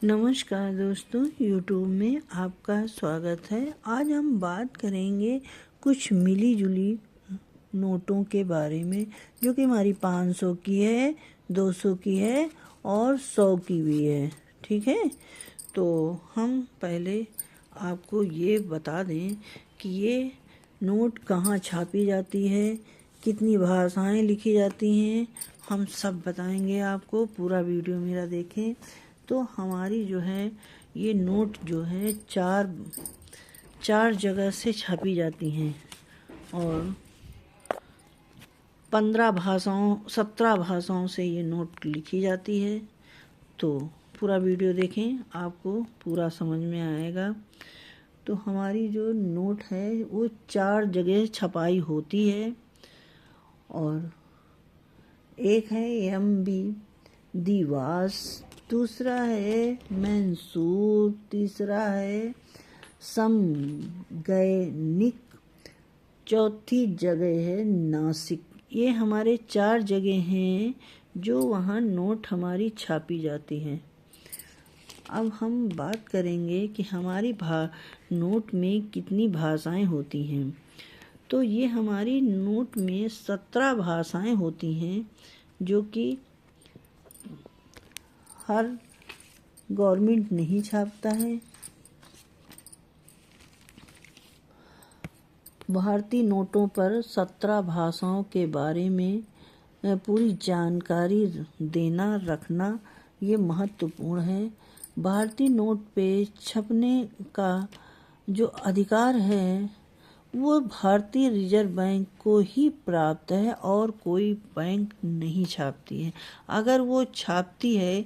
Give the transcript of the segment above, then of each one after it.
नमस्कार दोस्तों, YouTube में आपका स्वागत है। आज हम बात करेंगे कुछ मिली जुली नोटों के बारे में, जो कि हमारी 500 की है, 200 की है और 100 की भी है। ठीक है, तो हम पहले आपको ये बता दें कि ये नोट कहाँ छापी जाती है, कितनी भाषाएं लिखी जाती हैं, हम सब बताएंगे आपको। पूरा वीडियो मेरा देखें। तो हमारी जो है ये नोट जो है चार जगह से छापी जाती हैं और 17 भाषाओं से ये नोट लिखी जाती है। तो पूरा वीडियो देखें, आपको पूरा समझ में आएगा। तो हमारी जो नोट है वो 4 जगह छपाई होती है और एक है MB दिवास, दूसरा है मैसूर, तीसरा है समगैनिक, चौथी जगह है नासिक। ये हमारे 4 जगह हैं जो वहाँ नोट हमारी छापी जाती हैं। अब हम बात करेंगे कि हमारी नोट में कितनी भाषाएं होती हैं। तो ये हमारी नोट में 17 भाषाएं होती हैं, जो कि हर गवर्नमेंट नहीं छापता है। भारतीय नोटों पर 17 भाषाओं के बारे में पूरी जानकारी रखना ये महत्वपूर्ण है। भारतीय नोट पे छपने का जो अधिकार है वो भारतीय रिजर्व बैंक को ही प्राप्त है और कोई बैंक नहीं छापती है। अगर वो छापती है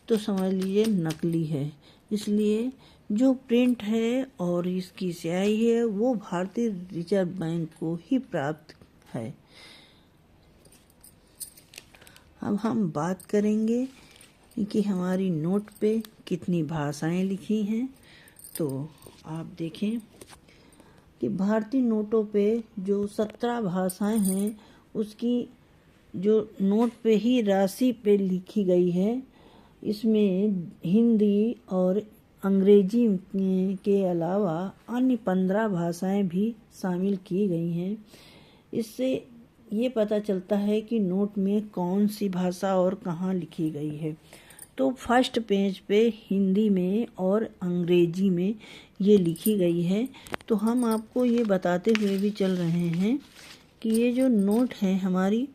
तो समझ लीजिए नकली है। इसलिए जो प्रिंट है और इसकी स्याही है वो भारतीय रिजर्व बैंक को ही प्राप्त है। अब हम बात करेंगे कि हमारी नोट पे कितनी भाषाएं लिखी हैं। तो आप देखें कि भारतीय नोटों पे जो 17 भाषाएं हैं उसकी जो नोट पे ही राशि पे लिखी गई है, इसमें हिंदी और अंग्रेजी के अलावा अन्य 15 भाषाएं भी शामिल की गई हैं। इससे ये पता चलता है कि नोट में कौन सी भाषा और कहाँ लिखी गई है। तो फर्स्ट पेज पे हिंदी में और अंग्रेजी में ये लिखी गई है। तो हम आपको ये बताते हुए भी चल रहे हैं कि ये जो नोट है हमारी,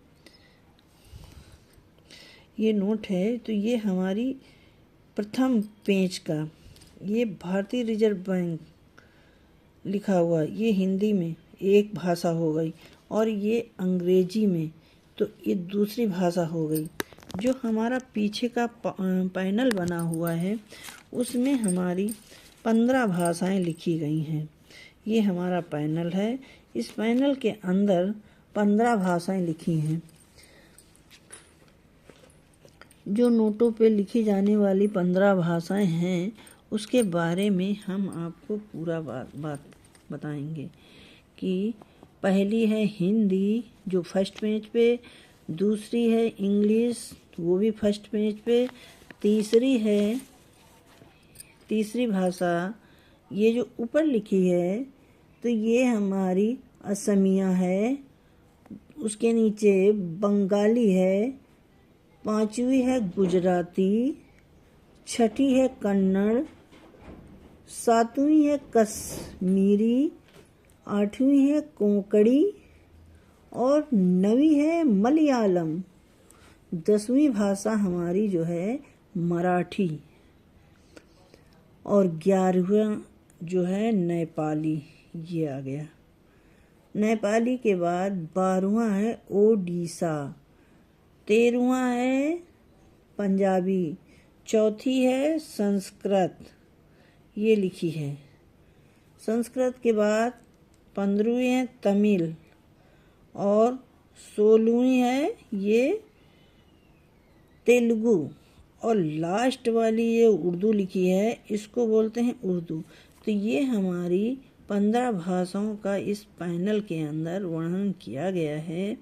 ये नोट है तो ये हमारी प्रथम पेज का ये भारतीय रिजर्व बैंक लिखा हुआ, ये हिंदी में एक भाषा हो गई और ये अंग्रेजी में तो ये दूसरी भाषा हो गई। जो हमारा पीछे का पैनल बना हुआ है उसमें हमारी 15 भाषाएं लिखी गई हैं। ये हमारा पैनल है, इस पैनल के अंदर 15 भाषाएं लिखी हैं। जो नोटों पे लिखी जाने वाली 15 भाषाएं हैं उसके बारे में हम आपको पूरा बात बताएंगे कि पहली है हिंदी जो फर्स्ट पेज पे, दूसरी है इंग्लिश वो भी फर्स्ट पेज पे, तीसरी भाषा ये जो ऊपर लिखी है तो ये हमारी असमिया है, उसके नीचे बंगाली है, पांचवी है गुजराती, छठी है कन्नड़, सातवीं है कश्मीरी, आठवीं है कोंकणी और 9वीं है मलयालम। 10वीं भाषा हमारी जो है मराठी और 11वां जो है नेपाली, ये आ गया। नेपाली के बाद 12वां है ओडिशा, 13वां है पंजाबी, चौथी है संस्कृत, ये लिखी है। संस्कृत के बाद 15वीं है तमिल और 16वीं है ये तेलुगु और लास्ट वाली ये उर्दू लिखी है, इसको बोलते हैं उर्दू। तो ये हमारी 15 भाषाओं का इस पैनल के अंदर वर्णन किया गया है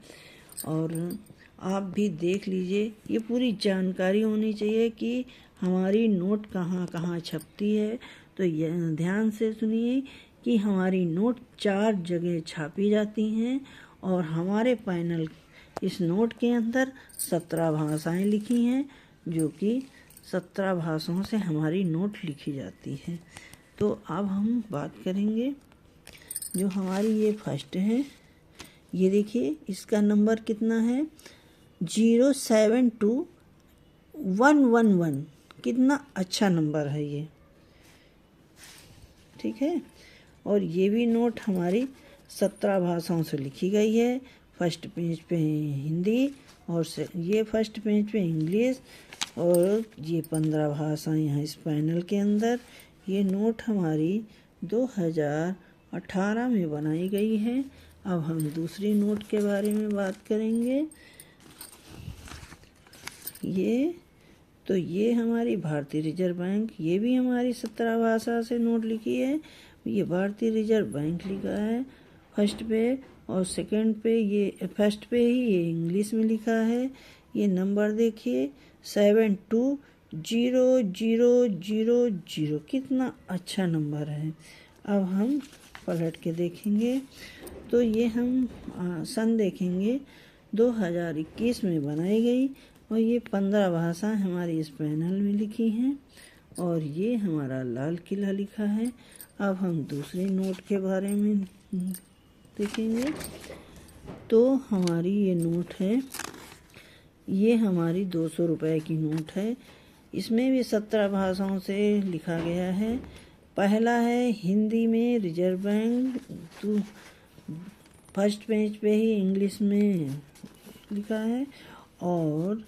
और आप भी देख लीजिए। ये पूरी जानकारी होनी चाहिए कि हमारी नोट कहाँ कहाँ छपती है, तो यह ध्यान से सुनिए कि हमारी नोट 4 जगह छापी जाती हैं और हमारे पैनल इस नोट के अंदर 17 भाषाएं लिखी हैं, जो कि 17 भाषाओं से हमारी नोट लिखी जाती है। तो अब हम बात करेंगे जो हमारी ये फर्स्ट है, ये देखिए इसका नंबर कितना है 072111। कितना अच्छा नंबर है ये, ठीक है। और ये भी नोट हमारी 17 भाषाओं से लिखी गई है। फर्स्ट पेज पे हिंदी और ये फर्स्ट पेज पे इंग्लिश और ये 15 भाषाएं हैं इस पैनल के अंदर। ये नोट हमारी 2018 में बनाई गई है। अब हम दूसरी नोट के बारे में बात करेंगे। ये हमारी भारतीय रिजर्व बैंक, ये भी हमारी 17 भाषा से नोट लिखी है। ये भारतीय रिजर्व बैंक लिखा है फर्स्ट पे, और सेकंड पे ये फर्स्ट पे ही ये इंग्लिश में लिखा है। ये नंबर देखिए 720000। कितना अच्छा नंबर है। अब हम पलट के देखेंगे तो ये हम सन देखेंगे 2021 में बनाई गई, और ये 15 भाषाएं हमारी इस पैनल में लिखी हैं, और ये हमारा लाल किला लिखा है। अब हम दूसरी नोट के बारे में देखेंगे। तो हमारी ये नोट है, ये हमारी 200 रुपए की नोट है। इसमें भी 17 भाषाओं से लिखा गया है। पहला है हिंदी में रिजर्व बैंक, तो फर्स्ट पेज पे ही इंग्लिश में लिखा है, और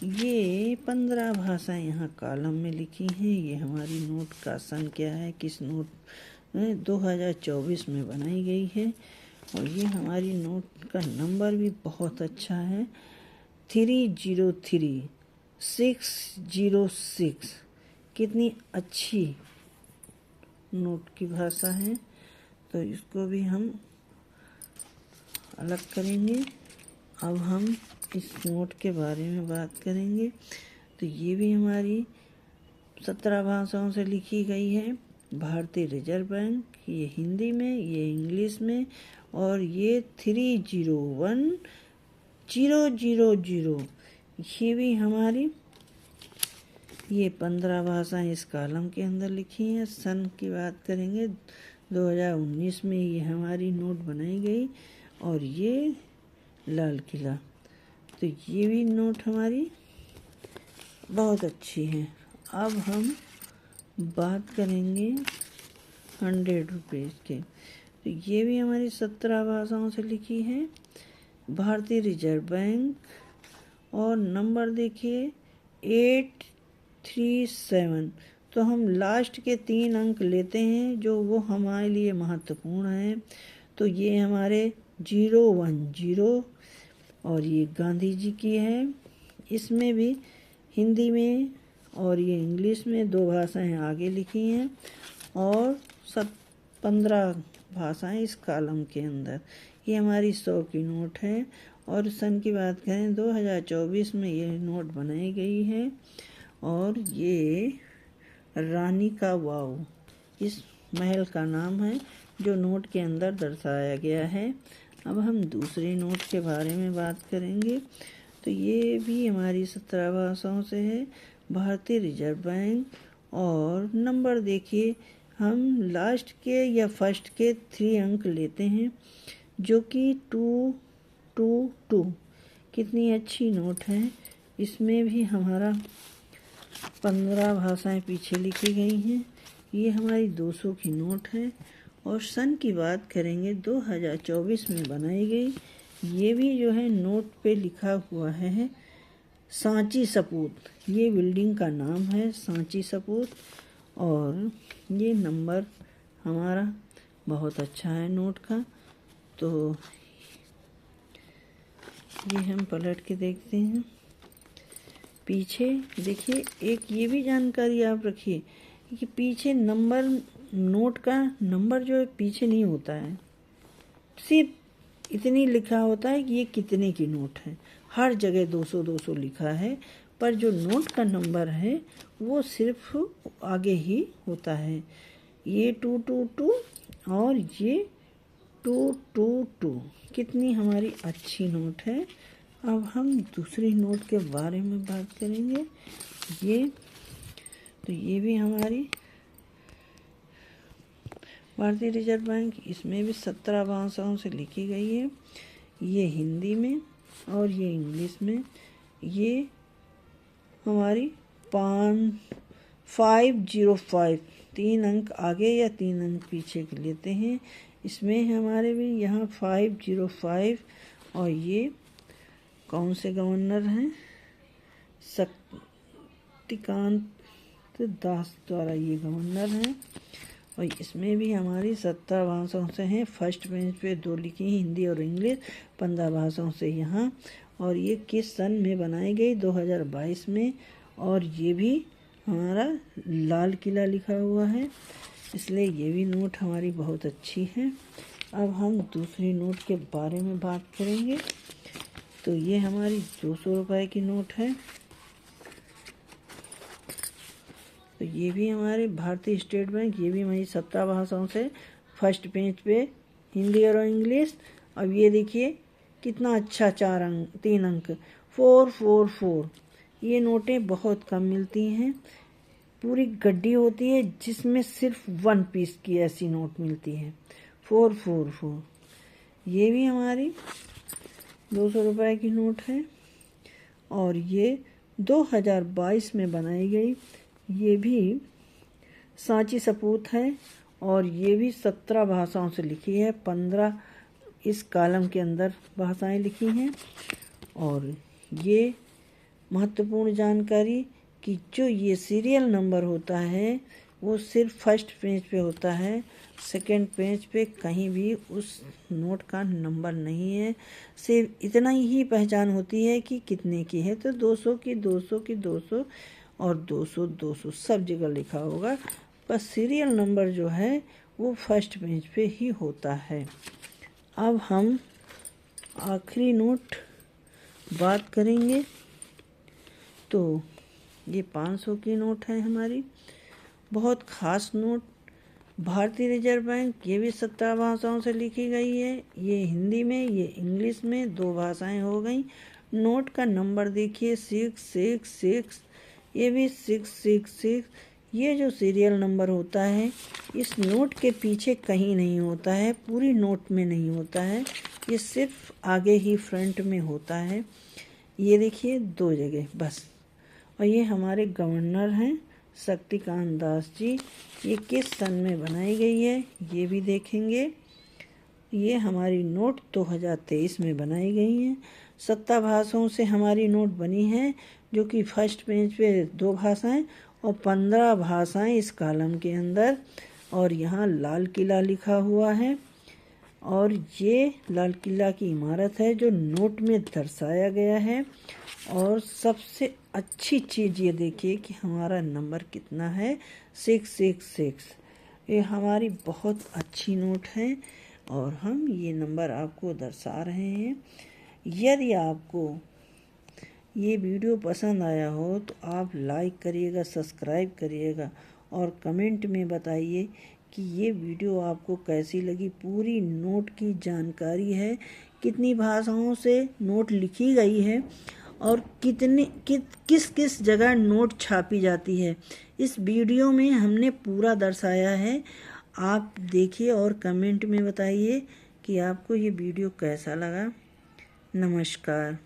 ये 15 भाषाएं यहाँ कॉलम में लिखी हैं। ये हमारी नोट का सन क्या है, किस नोट 2024 में बनाई गई है, और ये हमारी नोट का नंबर भी बहुत अच्छा है 303606। कितनी अच्छी नोट की भाषा है। तो इसको भी हम अलग करेंगे। अब हम इस नोट के बारे में बात करेंगे। तो ये भी हमारी 17 भाषाओं से लिखी गई है। भारतीय रिजर्व बैंक, ये हिंदी में, ये इंग्लिश में, और ये 301000। ये भी हमारी ये 15 भाषाएं इस कॉलम के अंदर लिखी हैं। सन की बात करेंगे 2019 में ये हमारी नोट बनाई गई, और ये लाल किला। तो ये भी नोट हमारी बहुत अच्छी है। अब हम बात करेंगे 100 रुपीज़ के। तो ये भी हमारी 17 भाषाओं से लिखी है। भारतीय रिजर्व बैंक, और नंबर देखिए 837। तो हम लास्ट के 3 अंक लेते हैं जो वो हमारे लिए महत्वपूर्ण हैं। तो ये हमारे 010, और ये गांधी जी की है। इसमें भी हिंदी में और ये इंग्लिश में 2 भाषाएं आगे लिखी हैं, और 15 भाषाएं इस कॉलम के अंदर। ये हमारी 100 की नोट है। और सन की बात करें 2024 में ये नोट बनाई गई है, और ये रानी का वाव इस महल का नाम है जो नोट के अंदर दर्शाया गया है। अब हम दूसरी नोट के बारे में बात करेंगे। तो ये भी हमारी 17 भाषाओं से है। भारतीय रिजर्व बैंक, और नंबर देखिए हम लास्ट के या फर्स्ट के 3 अंक लेते हैं, जो कि 222। कितनी अच्छी नोट है। इसमें भी हमारा 15 भाषाएं पीछे लिखी गई हैं। ये हमारी 200 की नोट है। और सन की बात करेंगे 2024 में बनाई गई। ये भी जो है नोट पे लिखा हुआ है सांची सपूत। ये बिल्डिंग का नाम है सांची सपूत, और ये नंबर हमारा बहुत अच्छा है नोट का। तो ये हम पलट के देखते हैं। पीछे देखिए एक ये भी जानकारी आप रखिए कि पीछे नंबर, नोट का नंबर जो है पीछे नहीं होता है, सिर्फ इतनी लिखा होता है कि ये कितने की नोट है। हर जगह 200 200 लिखा है, पर जो नोट का नंबर है वो सिर्फ आगे ही होता है। ये 222 और ये 222 कितनी हमारी अच्छी नोट है। अब हम दूसरी नोट के बारे में बात करेंगे। ये भी हमारी भारतीय रिजर्व बैंक, इसमें भी 17 भाषाओं से लिखी गई है। ये हिंदी में और ये इंग्लिश में। ये हमारी 505 3 अंक आगे या 3 अंक पीछे के लेते हैं। इसमें हमारे भी यहाँ 505 और ये कौन से गवर्नर हैं, शक्तिकांत दास द्वारा ये गवर्नर हैं। और इसमें भी हमारी 17 भाषाओं से हैं। फर्स्ट पेज पे 2 लिखी हैं, हिंदी और इंग्लिश, 15 भाषाओं से यहाँ। और ये किस सन में बनाई गई, 2022 में। और ये भी हमारा लाल किला लिखा हुआ है, इसलिए ये भी नोट हमारी बहुत अच्छी है। अब हम दूसरी नोट के बारे में बात करेंगे। तो ये हमारी 200 रुपये की नोट है। तो ये भी हमारे भारतीय स्टेट बैंक, ये भी हमारी 17 भाषाओं से, फर्स्ट पेज पे हिंदी और इंग्लिश। अब ये देखिए कितना अच्छा 3 अंक 444। ये नोटें बहुत कम मिलती हैं, पूरी गड्डी होती है जिसमें सिर्फ 1 पीस की ऐसी नोट मिलती है, 444। ये भी हमारी 200 रुपये की नोट है और ये 2022 में बनाई गई। ये भी सांची सपूत है और ये भी 17 भाषाओं से लिखी है, 15 इस कॉलम के अंदर भाषाएं लिखी हैं। और ये महत्वपूर्ण जानकारी कि जो ये सीरियल नंबर होता है वो सिर्फ फर्स्ट पेज पे होता है, सेकंड पेज पे कहीं भी उस नोट का नंबर नहीं है। सिर्फ इतना ही पहचान होती है कि कितने की है, तो 200 की 200 की 200 और 200 200 सब जगह लिखा होगा, बस सीरियल नंबर जो है वो फर्स्ट पेज पे ही होता है। अब हम आखिरी नोट बात करेंगे। तो ये 500 की नोट है हमारी, बहुत ख़ास नोट, भारतीय रिजर्व बैंक। ये भी 17 भाषाओं से लिखी गई है, ये हिंदी में, ये इंग्लिश में, 2 भाषाएं हो गई। नोट का नंबर देखिए 666, ये भी 666। ये जो सीरियल नंबर होता है इस नोट के पीछे कहीं नहीं होता है, पूरी नोट में नहीं होता है, ये सिर्फ आगे ही फ्रंट में होता है। ये देखिए 2 जगह बस। और ये हमारे गवर्नर हैं शक्तिकांत दास जी। ये किस सन में बनाई गई है ये भी देखेंगे। ये हमारी नोट 2023 में बनाई गई है। 17 भाषाओं से हमारी नोट बनी है, जो कि फर्स्ट पेज पे 2 भाषाएं और 15 भाषाएं इस कॉलम के अंदर। और यहाँ लाल किला लिखा हुआ है और ये लाल किला की इमारत है जो नोट में दर्शाया गया है। और सबसे अच्छी चीज़ ये देखिए कि हमारा नंबर कितना है, 666। ये हमारी बहुत अच्छी नोट है और हम ये नंबर आपको दर्शा रहे हैं। यदि आपको ये वीडियो पसंद आया हो तो आप लाइक करिएगा, सब्सक्राइब करिएगा और कमेंट में बताइए कि ये वीडियो आपको कैसी लगी। पूरी नोट की जानकारी है, कितनी भाषाओं से नोट लिखी गई है और किस किस जगह नोट छापी जाती है, इस वीडियो में हमने पूरा दर्शाया है। आप देखिए और कमेंट में बताइए कि आपको ये वीडियो कैसा लगा। नमस्कार।